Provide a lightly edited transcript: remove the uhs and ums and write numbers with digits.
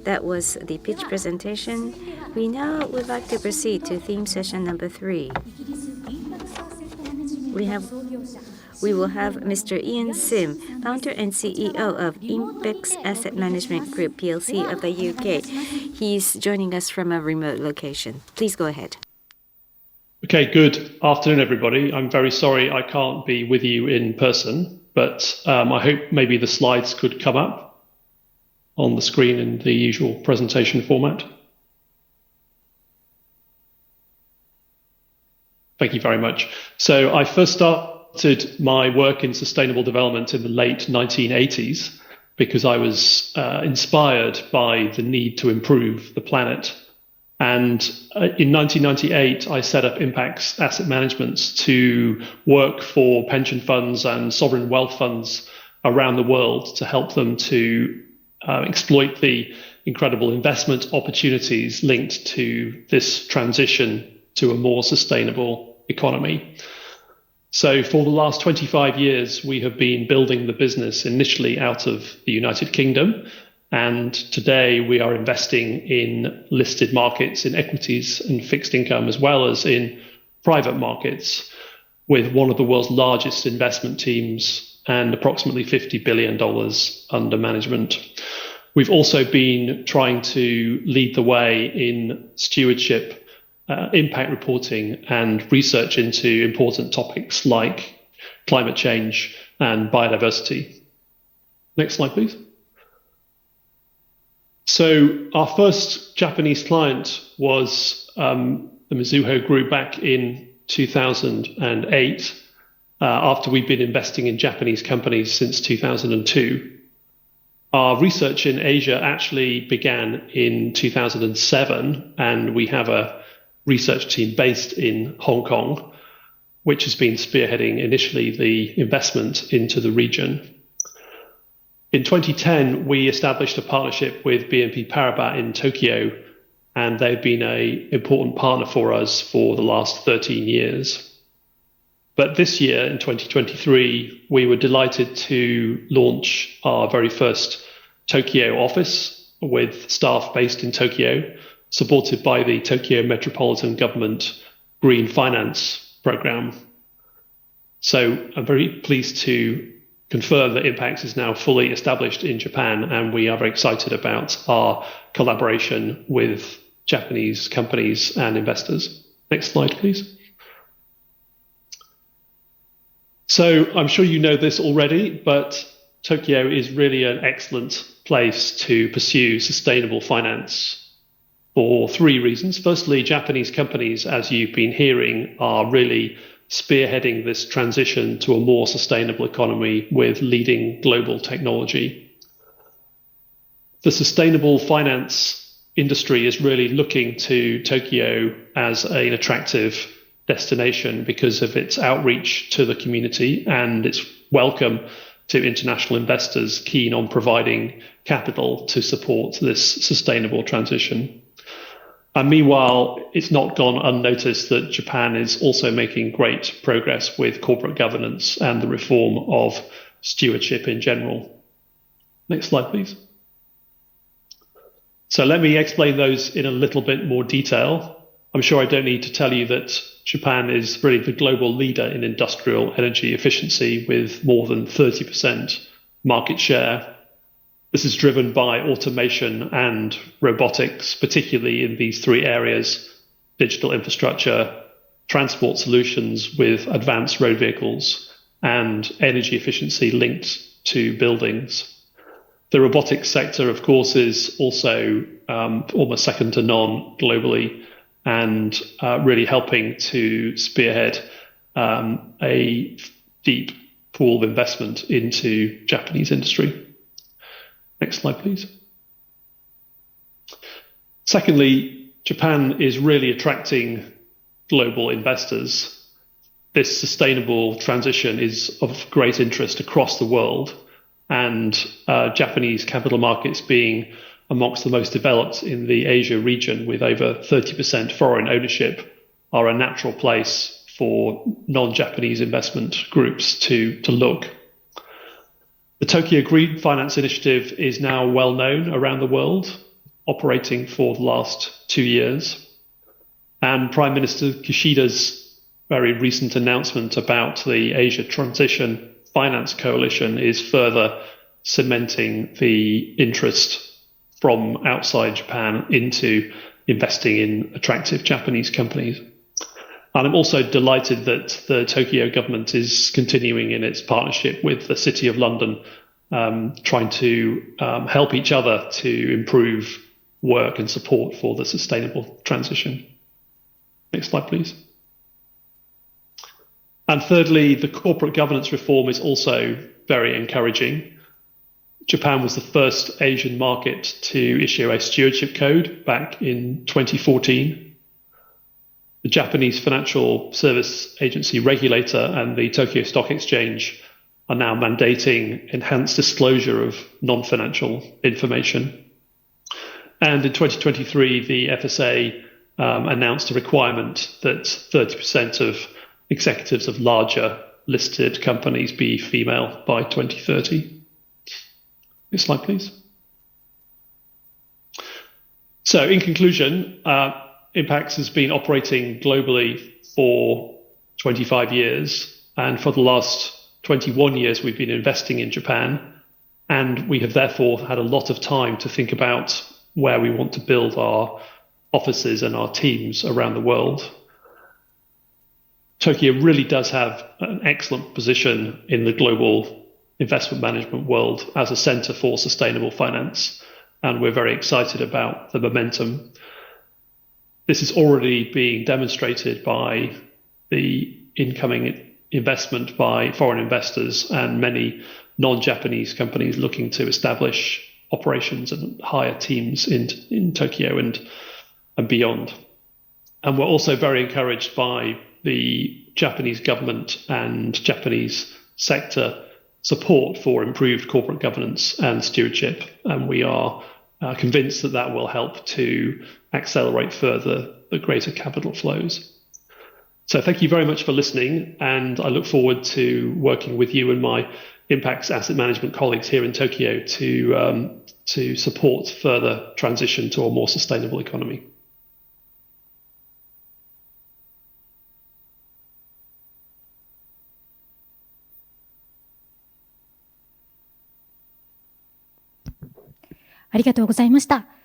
That was the pitch presentation. We now would like to proceed to theme session number 3. We will have Mr. Ian Simm, founder and CEO of Impax Asset Management Group plc of the UK. He's joining us from a remote location. Please go ahead. Okay, good afternoon, everybody. I'm very sorry I can't be with you in person, but I hope maybe the slides could come up on the screen in the usual presentation format. Thank you very much. So I first started my work in sustainable development in the late 1980s because I was inspired by the need to improve the planet. And in 1998, I set up Impax Asset Management to work for pension funds and sovereign wealth funds around the world to help them to exploit the incredible investment opportunities linked to this transition to a more sustainable economy. So for the last 25 years, we have been building the business initially out of the United Kingdom. And today we are investing in listed markets, in equities and fixed income, as well as in private markets, with one of the world's largest investment teams and approximately $50 billion under management. We've also been trying to lead the way in stewardship, impact reporting, and research into important topics like climate change and biodiversity. Next slide, please. So our first Japanese client was the Mizuho Group back in 2008, after we'd been investing in Japanese companies since 2002. Our research in Asia actually began in 2007, and we have a research team based in Hong Kong, which has been spearheading initially the investment into the region. In 2010, we established a partnership with BNP Paribas in Tokyo, and they've been an important partner for us for the last 13 years. But this year, in 2023, we were delighted to launch our very first Tokyo office with staff based in Tokyo, supported by the Tokyo Metropolitan Government Green Finance Program. So I'm very pleased to confirm that Impax is now fully established in Japan, and we are very excited about our collaboration with Japanese companies and investors. Next slide, please. So I'm sure you know this already, but Tokyo is really an excellent place to pursue sustainable finance for 3 reasons. Firstly, Japanese companies, as you've been hearing, are really spearheading this transition to a more sustainable economy with leading global technology. The sustainable finance industry is really looking to Tokyo as an attractive destination because of its outreach to the community and its welcome to international investors keen on providing capital to support this sustainable transition. And meanwhile, it's not gone unnoticed that Japan is also making great progress with corporate governance and the reform of stewardship in general. Next slide, please. So let me explain those in a little bit more detail. I'm sure I don't need to tell you that Japan is really the global leader in industrial energy efficiency with more than 30% market share. This is driven by automation and robotics, particularly in these 3 areas: digital infrastructure, transport solutions with advanced road vehicles, and energy efficiency linked to buildings. The robotics sector, of course, is also almost second to none globally, and really helping to spearhead a deep pool of investment into Japanese industry. Next slide, please. Secondly, Japan is really attracting global investors. This sustainable transition is of great interest across the world, and Japanese capital markets being amongst the most developed in the Asia region with over 30% foreign ownership are a natural place for non-Japanese investment groups to look. The Tokyo Green Finance Initiative is now well known around the world. operating for the last 2 years. And Prime Minister Kishida's very recent announcement about the Asia Transition Finance Coalition is further cementing the interest from outside Japan into investing in attractive Japanese companies. And I'm also delighted that the Tokyo government is continuing in its partnership with the City of London, trying to help each other to improve work and support for the sustainable transition. Next slide, please. And thirdly, the corporate governance reform is also very encouraging. Japan was the first Asian market to issue a stewardship code back in 2014. The Japanese Financial Service Agency regulator and the Tokyo Stock Exchange are now mandating enhanced disclosure of non-financial information. And in 2023, the FSA announced a requirement that 30% of executives of larger listed companies be female by 2030. Next slide, please. So in conclusion, Impax has been operating globally for 25 years, and for the last 21 years we've been investing in Japan, and we have therefore had a lot of time to think about where we want to build our offices and our teams around the world. Tokyo really does have an excellent position in the global investment management world as a center for sustainable finance, and we're very excited about the momentum. This is already being demonstrated by the incoming investment by foreign investors and many non-Japanese companies looking to establish operations and hire teams in Tokyo and beyond. And we're also very encouraged by the Japanese government and Japanese sector support for improved corporate governance and stewardship, and we are convinced that that will help to accelerate further the greater capital flows. So thank you very much for listening, and I look forward to working with you and my Impax asset management colleagues here in Tokyo to support further transition to a more sustainable economy.